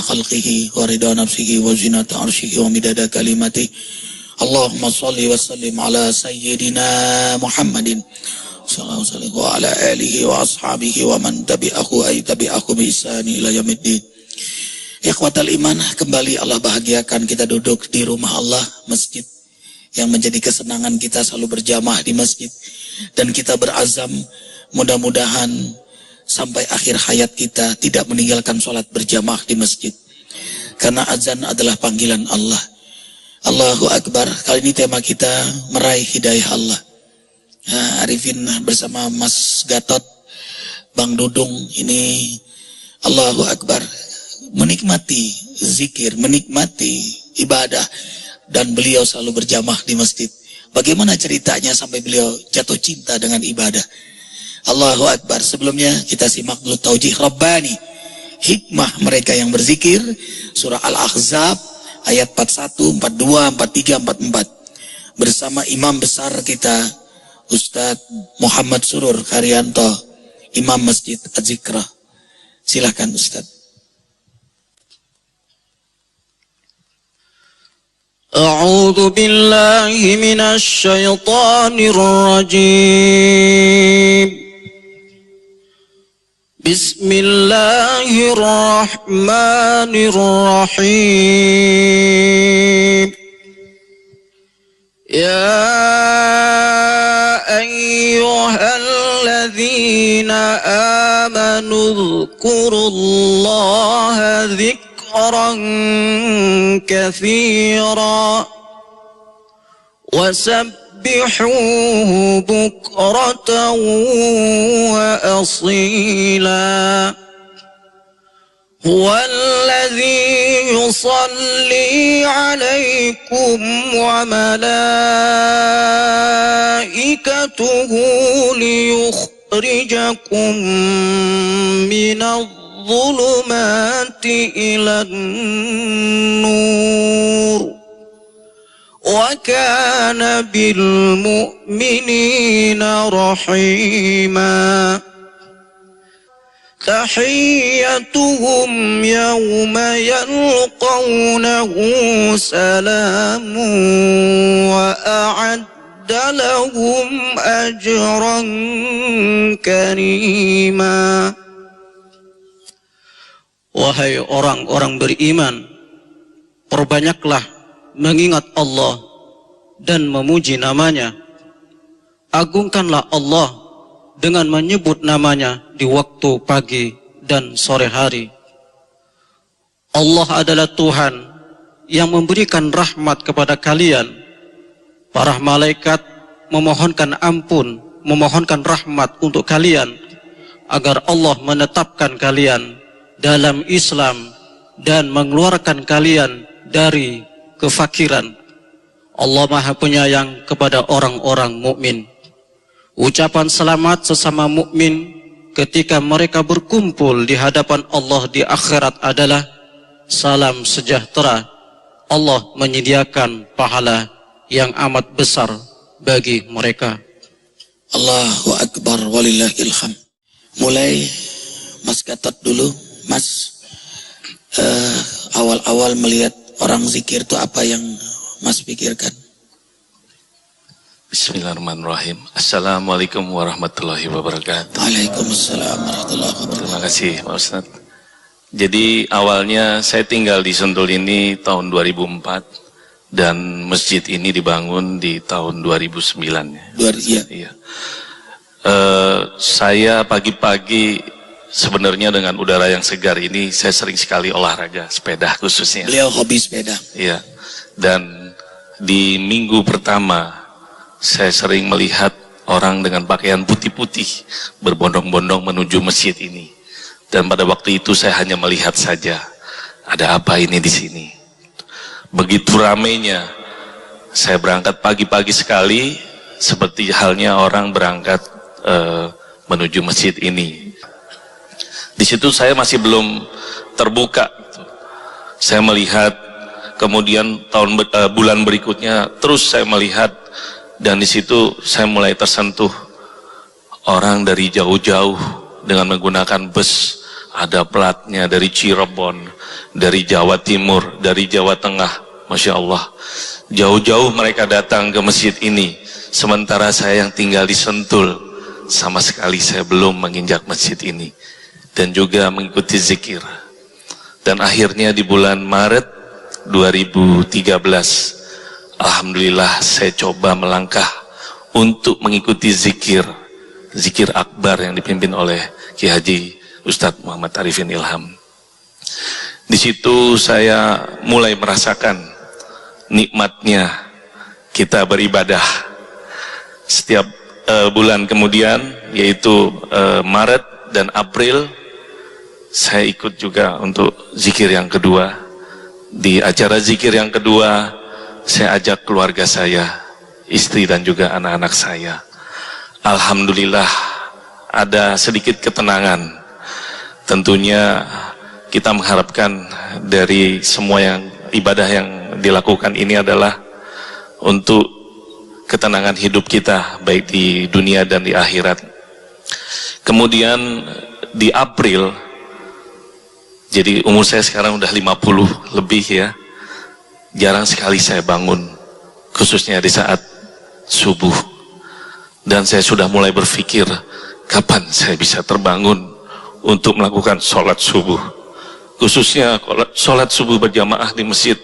khalqihi wa ridha nafsihi wa zinata arshihi wa midada kalimati. Allahumma salli wa sallim ala sayyidina Muhammadin sallallahu alaihi wa ala alihi wa ashabihi wa man tabi'ahu ay tabi'ahu bi ihsani ila yaumiddin. Ikhwatal iman, kembali Allah bahagiakan kita duduk di rumah Allah, masjid yang menjadi kesenangan kita selalu berjamaah di masjid, dan kita berazam mudah-mudahan sampai akhir hayat kita tidak meninggalkan sholat berjamaah di masjid, karena azan adalah panggilan Allah. Allahu Akbar. Kali ini tema kita meraih hidayah Allah. Arifin bersama Mas Gatot, Bang Dudung, ini Allahu Akbar, menikmati zikir, menikmati ibadah, dan beliau selalu berjamaah di masjid. Bagaimana ceritanya sampai beliau jatuh cinta dengan ibadah? Allahu Akbar. Sebelumnya kita simak dulu taujih Rabbani, hikmah mereka yang berzikir, surah Al-Ahzab ayat 41, 42, 43, 44, bersama imam besar kita Ustadz Muhammad Surur Karyanto, Imam Masjid Az-Zikrah. Silakan Ustadz. A'udzu billahi minasy syaithanir rajim. Bismillahirrahmanirrahim. Ya ayyuhalladzina amanu dzkurullaha dzikran katsiran wasabbihuhu bukratan wa asila. Huwallazi yusalli alaikum wa malaikatuhu liyukhrijakum minadh-dhulumati ilan nur. Wa kana bil mu'minina rahima. Tahiyyatuhum yawma yalqawnahu salamun wa a'adda lahum ajran karima. Wahai orang-orang beriman, perbanyaklah mengingat Allah dan memuji namanya. Agungkanlah Allah dengan menyebut namanya di waktu pagi dan sore hari. Allah adalah Tuhan yang memberikan rahmat kepada kalian. Para malaikat memohonkan ampun, memohonkan rahmat untuk kalian, agar Allah menetapkan kalian dalam Islam dan mengeluarkan kalian dari kefakiran. Allah Maha Penyayang kepada orang-orang mukmin. Ucapan selamat sesama mukmin ketika mereka berkumpul di hadapan Allah di akhirat adalah salam sejahtera. Allah menyediakan pahala yang amat besar bagi mereka. Allahu Akbar walillahil hamd. Mulai Mas Gatot dulu. Mas, awal-awal melihat orang zikir itu apa yang Mas pikirkan? Bismillahirrahmanirrahim. Assalamualaikum warahmatullahi wabarakatuh. Waalaikumsalam warahmatullahi wabarakatuh. Terima kasih Pak Ustadz. Jadi awalnya saya tinggal di Sentul ini tahun 2004 dan masjid ini dibangun di tahun 2009. Iya. Saya pagi-pagi sebenarnya dengan udara yang segar ini saya sering sekali olahraga sepeda khususnya. Beliau hobi sepeda. Iya. Dan di minggu pertama saya sering melihat orang dengan pakaian putih-putih berbondong-bondong menuju masjid ini. Dan pada waktu itu saya hanya melihat saja, ada apa ini di sini. Begitu ramainya, saya berangkat pagi-pagi sekali, seperti halnya orang berangkat menuju masjid ini. Di situ saya masih belum terbuka. Saya melihat, kemudian bulan berikutnya terus saya melihat. Dan di situ saya mulai tersentuh, orang dari jauh-jauh dengan menggunakan bus ada platnya dari Cirebon, dari Jawa Timur, dari Jawa Tengah. Masya Allah, jauh-jauh mereka datang ke masjid ini, sementara saya yang tinggal di Sentul, sama sekali saya belum menginjak masjid ini, dan juga mengikuti zikir. Dan akhirnya di bulan Maret 2013, alhamdulillah saya coba melangkah untuk mengikuti zikir akbar yang dipimpin oleh Ki Haji Ustadz Muhammad Arifin Ilham. Di situ saya mulai merasakan nikmatnya kita beribadah. Setiap bulan kemudian, yaitu Maret dan April, saya ikut juga untuk zikir yang kedua. Di acara zikir yang kedua, saya ajak keluarga saya, istri dan juga anak-anak saya. Alhamdulillah ada sedikit ketenangan. Tentunya kita mengharapkan dari semua yang ibadah yang dilakukan ini adalah untuk ketenangan hidup kita, baik di dunia dan di akhirat. Kemudian di April, jadi umur saya sekarang udah 50 lebih ya, jarang sekali saya bangun, khususnya di saat subuh. Dan saya sudah mulai berpikir, kapan saya bisa terbangun untuk melakukan sholat subuh, khususnya sholat subuh berjamaah di masjid,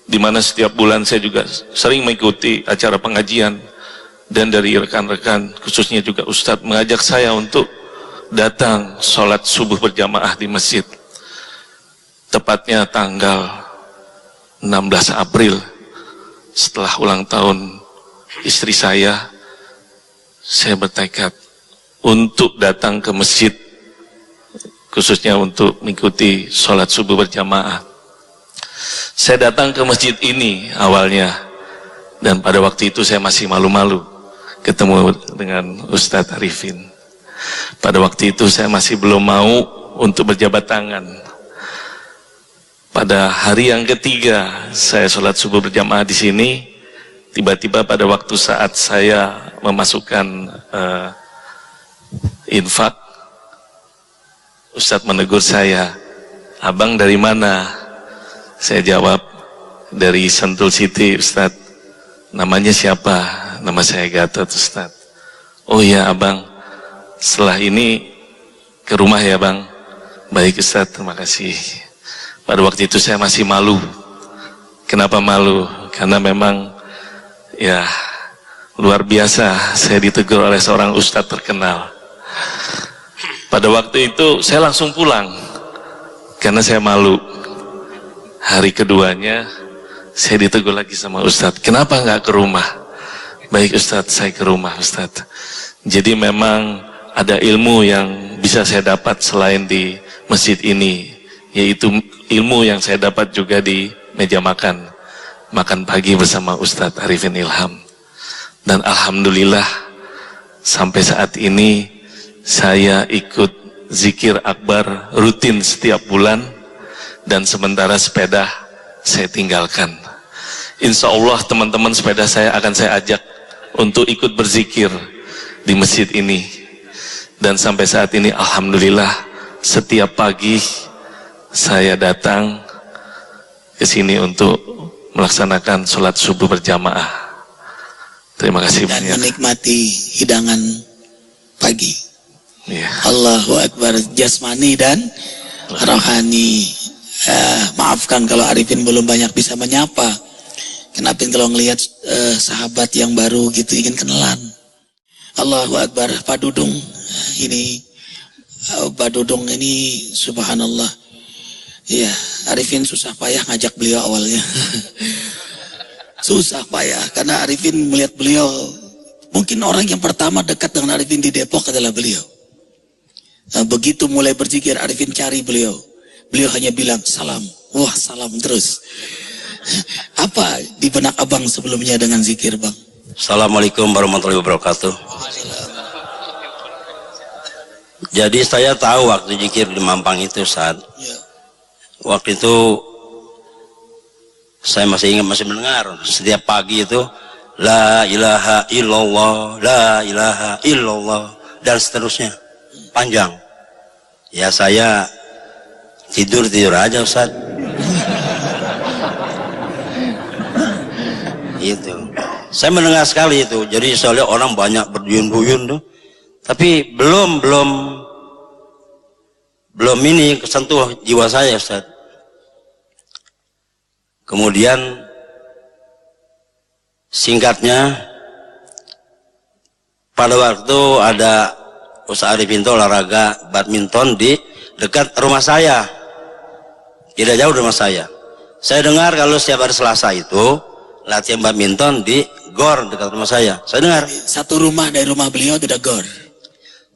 di mana setiap bulan saya juga sering mengikuti acara pengajian, dan dari rekan-rekan khususnya juga Ustadz mengajak saya untuk datang sholat subuh berjamaah di masjid. Tepatnya tanggal 16 April, setelah ulang tahun istri saya bertekad untuk datang ke masjid, khususnya untuk mengikuti sholat subuh berjamaah. Saya datang ke masjid ini awalnya, dan pada waktu itu saya masih malu-malu ketemu dengan Ustadz Arifin. Pada waktu itu saya masih belum mau untuk berjabat tangan. Pada hari yang ketiga saya sholat subuh berjamaah di sini, tiba-tiba pada waktu saat saya memasukkan infak, Ustadz menegur saya, "Abang dari mana?" Saya jawab, "Dari Sentul City, Ustadz." "Namanya siapa?" "Nama saya Gatot, Ustadz." "Oh iya abang, setelah ini ke rumah ya bang." "Baik Ustadz, terima kasih." Pada waktu itu saya masih malu. Kenapa malu? Karena memang ya luar biasa saya ditegur oleh seorang ustadz terkenal. Pada waktu itu saya langsung pulang karena saya malu. Hari keduanya saya ditegur lagi sama ustadz, "Kenapa nggak ke rumah?" "Baik ustadz, saya ke rumah ustadz." Jadi memang ada ilmu yang bisa saya dapat selain di masjid ini, yaitu ilmu yang saya dapat juga di meja makan pagi bersama Ustadz Arifin Ilham. Dan alhamdulillah sampai saat ini saya ikut zikir akbar rutin setiap bulan, dan sementara sepeda saya tinggalkan. Insya Allah teman-teman sepeda saya akan saya ajak untuk ikut berzikir di masjid ini. Dan sampai saat ini alhamdulillah setiap pagi saya datang ke sini untuk melaksanakan sholat subuh berjamaah. Terima kasih dan banyak. Menikmati hidangan pagi. Ya. Allahu Akbar, jasmani dan rohani. Maafkan kalau Arifin belum banyak bisa menyapa. Kenapa kalau ngelihat sahabat yang baru gitu ingin kenalan. Allahu Akbar, Pak Dudung ini, Pak Dudung ini subhanallah. Iya, Arifin susah payah ngajak beliau awalnya. Susah payah karena Arifin melihat beliau, mungkin orang yang pertama dekat dengan Arifin di Depok adalah beliau. Begitu mulai berzikir Arifin cari beliau. Beliau hanya bilang salam. Wah, salam terus. Apa di benak abang sebelumnya dengan zikir bang? Assalamualaikum warahmatullahi wabarakatuh. Jadi saya tahu waktu zikir di Mampang itu saat waktu itu saya masih ingat, masih mendengar setiap pagi itu la ilaha illallah, la ilaha illallah, dan seterusnya panjang. Ya saya tidur aja Ustaz. Itu. Saya mendengar sekali itu. Jadi saya lihat orang banyak berduyun-duyun tuh. Tapi belum ini kesentuh jiwa saya Ustaz. Kemudian singkatnya pada waktu ada Ustaz Arifin itu olahraga badminton di dekat rumah saya. Tidak jauh dari rumah saya. Saya dengar kalau setiap hari Selasa itu latihan badminton di gor dekat rumah saya. Saya dengar. Satu rumah dari rumah beliau tidak gor.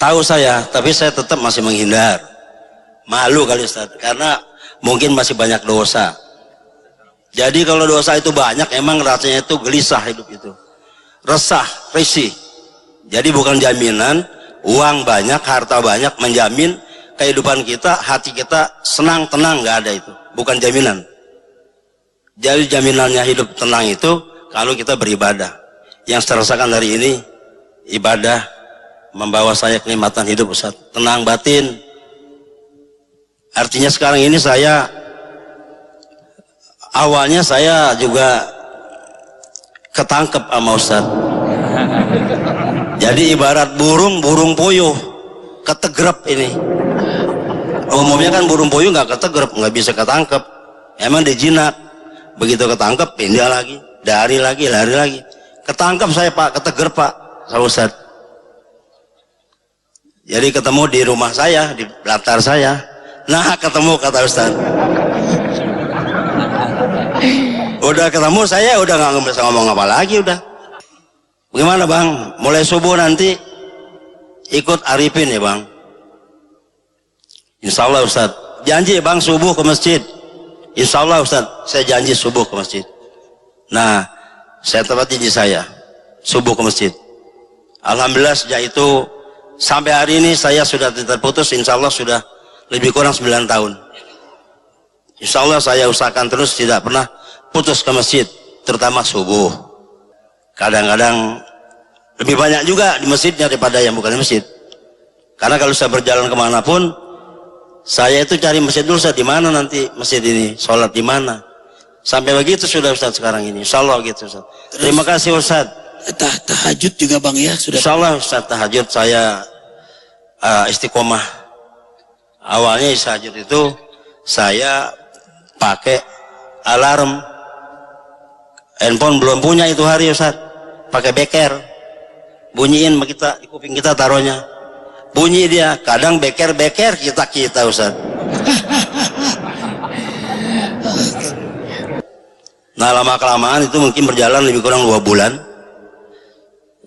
Tahu saya, tapi saya tetap masih menghindar. Malu kali Ustaz, karena mungkin masih banyak dosa. Jadi kalau dosa itu banyak, emang rasanya itu gelisah hidup itu. Resah, risih. Jadi bukan jaminan, uang banyak, harta banyak, menjamin kehidupan kita, hati kita senang, tenang, nggak ada itu. Bukan jaminan. Jadi jaminannya hidup tenang itu, kalau kita beribadah. Yang saya rasakan hari ini, ibadah, membawa saya kenikmatan hidup Ustaz, tenang batin. Artinya sekarang ini saya awalnya saya juga ketangkep sama Ustaz. Jadi ibarat burung puyuh ketegrep ini. Umumnya kan burung puyuh nggak ketegrep, nggak bisa ketangkep. Emang dijinak. Begitu ketangkep pindah lagi, lari lagi. Ketangkep saya Pak, ketegrep Pak, sama Ustaz. Jadi ketemu di rumah saya, di latar saya. Nah ketemu kata Ustaz. Udah ketemu saya udah nggak bisa ngomong apa lagi udah. Bagaimana Bang? Mulai subuh nanti ikut Arifin ya Bang? Insya Allah Ustaz. Janji Bang subuh ke masjid. Insya Allah Ustaz. Saya janji subuh ke masjid. Nah saya tepati janji saya. Subuh ke masjid. Alhamdulillah sejak itu sampai hari ini saya sudah terputus, insya Allah sudah lebih kurang 9 tahun. Insya Allah saya usahakan terus tidak pernah putus ke masjid, terutama subuh. Kadang-kadang lebih banyak juga di masjidnya daripada yang bukan di masjid. Karena kalau saya berjalan kemanapun, saya itu cari masjid dulu, Ustaz, di mana nanti masjid ini, sholat di mana. Sampai begitu sudah Ustaz sekarang ini, insya Allah gitu Ustaz. Terima kasih Ustaz. Tahajud juga Bang ya sudah. Insya Allah Ustaz tahajud saya istiqomah. Awalnya tahajud itu saya pakai alarm. Handphone belum punya itu hari Ustaz. Pakai beker. Bunyiin kita di kuping kita taruhnya. Bunyi dia, kadang beker kita Ustaz. Nah lama kelamaan itu mungkin berjalan lebih kurang 2 bulan.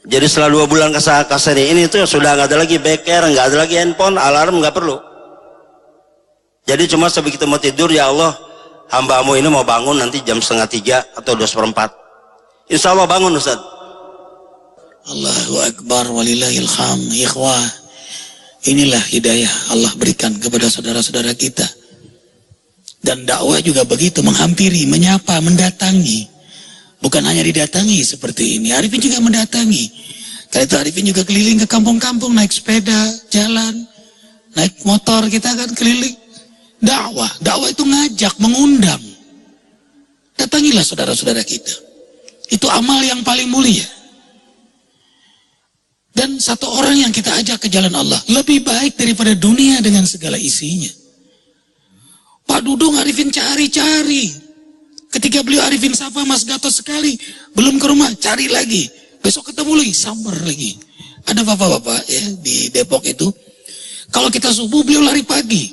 Jadi setelah 2 bulan kesini ini tuh sudah nggak ada lagi beker, nggak ada lagi handphone, alarm nggak perlu. Jadi cuma sebegitu mau tidur, ya Allah, hambamu ini mau bangun nanti jam 2:30 atau 2:04. Insya Allah bangun Ustaz. Allahu Akbar walillahil hamd. Ikhwah, inilah hidayah Allah berikan kepada saudara-saudara kita. Dan dakwah juga begitu, menghampiri, menyapa, mendatangi. Bukan hanya didatangi seperti ini, Arifin juga mendatangi. Karena itu Arifin juga keliling ke kampung-kampung, naik sepeda, jalan, naik motor, kita kan keliling. Dakwah itu ngajak, mengundang. Datangilah saudara-saudara kita. Itu amal yang paling mulia. Dan satu orang yang kita ajak ke jalan Allah, lebih baik daripada dunia dengan segala isinya. Pak Dudung Arifin cari-cari. Ketika beliau Arifin sapa Mas Gatot sekali, belum ke rumah, cari lagi. Besok ketemu lagi, sambar lagi. Ada bapak-bapak ya di Depok itu, kalau kita subuh beliau lari pagi.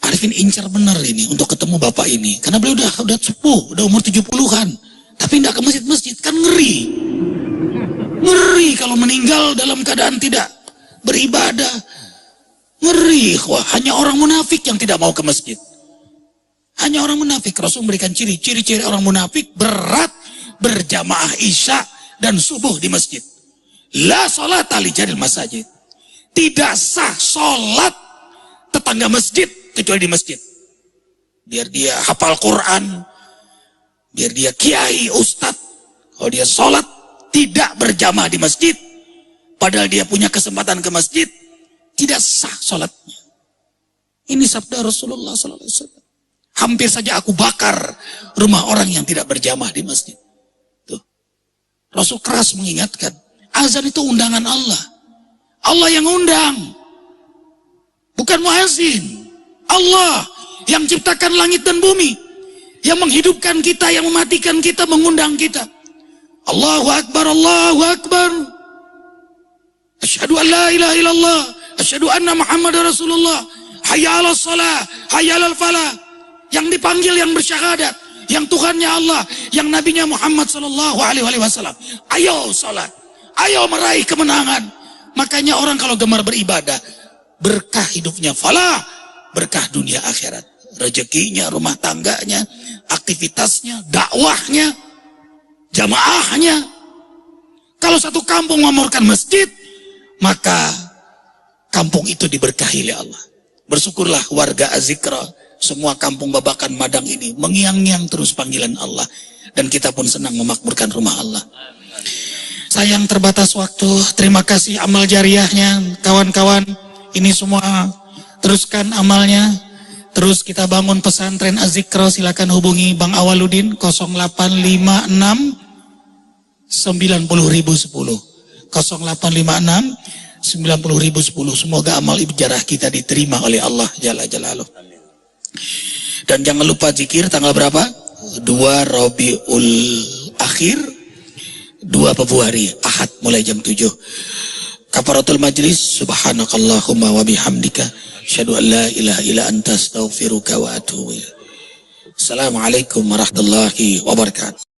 Arifin incar benar ini untuk ketemu bapak ini, karena beliau udah sepuh, udah umur 70-an, tapi tidak ke masjid-masjid, kan ngeri. Ngeri kalau meninggal dalam keadaan tidak beribadah. Ngeri, wah, hanya orang munafik yang tidak mau ke masjid. Hanya orang munafik. Rasul memberikan ciri-ciri orang munafik berat berjamaah isya dan subuh di masjid. La sholat li jaril masajid. Tidak sah sholat tetangga masjid kecuali di masjid. Biar dia hafal Quran, biar dia kiai, ustad, kalau dia sholat tidak berjamaah di masjid, padahal dia punya kesempatan ke masjid, tidak sah sholatnya. Ini sabda Rasulullah SAW. Hampir saja aku bakar rumah orang yang tidak berjamaah di masjid. Tuh. Rasul keras mengingatkan, azan itu undangan Allah. Allah yang undang. Bukan muazin. Allah yang ciptakan langit dan bumi. Yang menghidupkan kita, yang mematikan kita, mengundang kita. Allahu Akbar, Allahu Akbar. Asyhadu an la ilaha illallah. Asyhadu anna Muhammad Rasulullah. Hayya ala salah, hayya ala falah. Yang dipanggil yang bersyahadat, yang Tuhannya Allah, yang Nabinya Muhammad sallallahu alaihi wasallam. Ayo salat. Ayo meraih kemenangan. Makanya orang kalau gemar beribadah, berkah hidupnya, falah, berkah dunia akhirat. Rezekinya, rumah tangganya, aktivitasnya, dakwahnya, jamaahnya. Kalau satu kampung memamurkan masjid, maka kampung itu diberkahi oleh Allah. Bersyukurlah warga Azikra, semua kampung Babakan Madang ini mengiang-ngiang terus panggilan Allah. Dan kita pun senang memakmurkan rumah Allah. Sayang terbatas waktu, terima kasih amal jariahnya, kawan-kawan. Ini semua teruskan amalnya. Terus kita bangun pesantren Azikra, silakan hubungi Bang Awaludin 0856 90.010 0856 90.010. Semoga amal ibadah kita diterima oleh Allah Jalla Jalaluh. Dan jangan lupa zikir tanggal berapa? 2 Rabiul Akhir 2 Februari Ahad mulai jam 7. Kafaratul majlis, subhanakallahumma wa bihamdika asyhadu an la ilaha illa anta astaghfiruka wa atubu ilaik. Assalamualaikum warahmatullahi wabarakatuh.